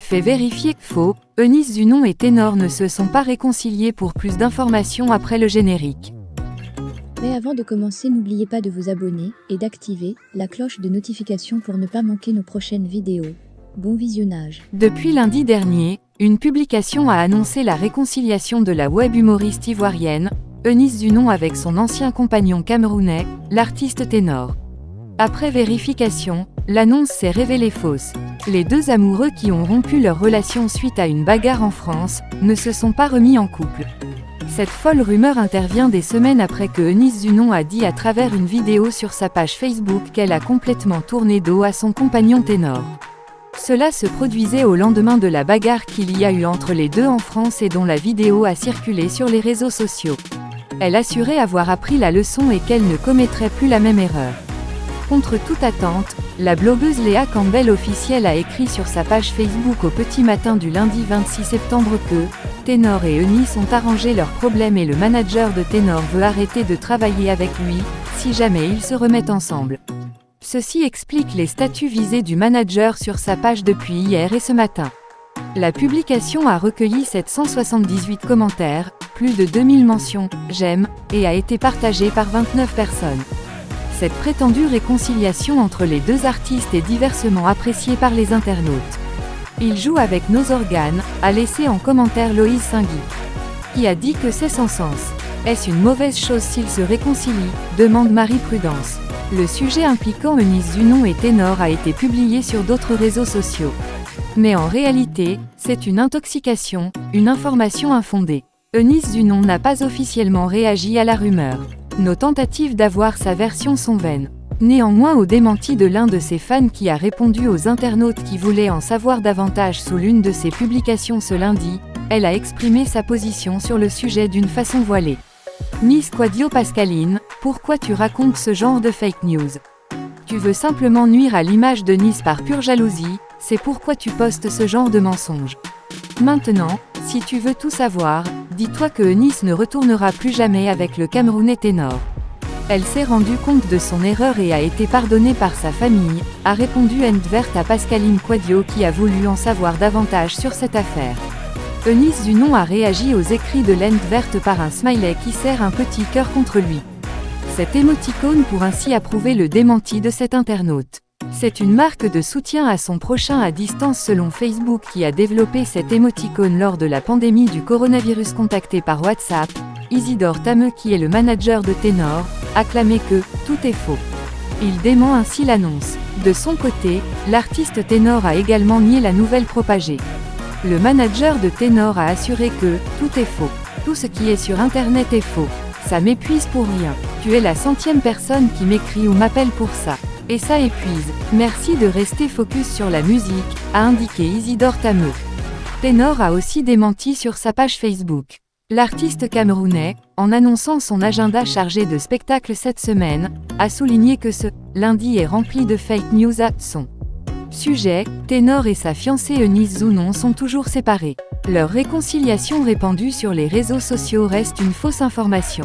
Fait vérifier, faux, Eunice Zunon et Ténor ne se sont pas réconciliés. Pour plus d'informations après le générique. Mais avant de commencer, n'oubliez pas de vous abonner et d'activer la cloche de notification pour ne pas manquer nos prochaines vidéos. Bon visionnage. Depuis lundi dernier, une publication a annoncé la réconciliation de la web humoriste ivoirienne, Eunice Zunon avec son ancien compagnon camerounais, l'artiste Ténor. Après vérification, l'annonce s'est révélée fausse. Les deux amoureux qui ont rompu leur relation suite à une bagarre en France, ne se sont pas remis en couple. Cette folle rumeur intervient des semaines après que Eunice Zunon a dit à travers une vidéo sur sa page Facebook qu'elle a complètement tourné dos à son compagnon Ténor. Cela se produisait au lendemain de la bagarre qu'il y a eu entre les deux en France et dont la vidéo a circulé sur les réseaux sociaux. Elle assurait avoir appris la leçon et qu'elle ne commettrait plus la même erreur. Contre toute attente, la blogueuse Léa Campbell officielle a écrit sur sa page Facebook au petit matin du lundi 26 septembre que Ténor et Eunice ont arrangé leurs problèmes et le manager de Ténor veut arrêter de travailler avec lui, si jamais ils se remettent ensemble. Ceci explique les statuts visés du manager sur sa page depuis hier et ce matin. La publication a recueilli 778 commentaires, plus de 2000 mentions « j'aime » et a été partagée par 29 personnes. Cette prétendue réconciliation entre les deux artistes est diversement appréciée par les internautes. Il joue avec nos organes, a laissé en commentaire Loïse Saint-Guy, qui a dit que c'est sans sens. Est-ce une mauvaise chose s'ils se réconcilient, demande Marie Prudence. Le sujet impliquant Eunice Zunon et Ténor a été publié sur d'autres réseaux sociaux. Mais en réalité, c'est une intoxication, une information infondée. Eunice Zunon n'a pas officiellement réagi à la rumeur. Nos tentatives d'avoir sa version sont vaines. Néanmoins, au démenti de l'un de ses fans qui a répondu aux internautes qui voulaient en savoir davantage sous l'une de ses publications ce lundi, elle a exprimé sa position sur le sujet d'une façon voilée. Miss Quadio Pascaline, pourquoi tu racontes ce genre de fake news? Tu veux simplement nuire à l'image de Nice par pure jalousie, c'est pourquoi tu postes ce genre de mensonges. Maintenant, si tu veux tout savoir, dis-toi que Eunice ne retournera plus jamais avec le Camerounais Ténor. Elle s'est rendue compte de son erreur et a été pardonnée par sa famille, a répondu Entvert à Pascaline Quadio qui a voulu en savoir davantage sur cette affaire. Eunice Zunon a réagi aux écrits de Entvert par un smiley qui serre un petit cœur contre lui. Cet émoticône pour ainsi approuver le démenti de cet internaute. C'est une marque de soutien à son prochain à distance selon Facebook qui a développé cet émoticône lors de la pandémie du coronavirus. Contacté par WhatsApp, Isidore Tameux qui est le manager de Ténor, a clamé que « tout est faux ». Il dément ainsi l'annonce. De son côté, l'artiste Ténor a également nié la nouvelle propagée. Le manager de Ténor a assuré que « tout est faux. Tout ce qui est sur internet est faux. Ça m'épuise pour rien. Tu es la 100e personne qui m'écrit ou m'appelle pour ça. Et ça épuise. Merci de rester focus sur la musique, a indiqué Isidore Tameux. Ténor a aussi démenti sur sa page Facebook. L'artiste camerounais, en annonçant son agenda chargé de spectacles cette semaine, a souligné que ce lundi est rempli de fake news à son sujet. Ténor et sa fiancée Eunice Zunon sont toujours séparés. Leur réconciliation répandue sur les réseaux sociaux reste une fausse information.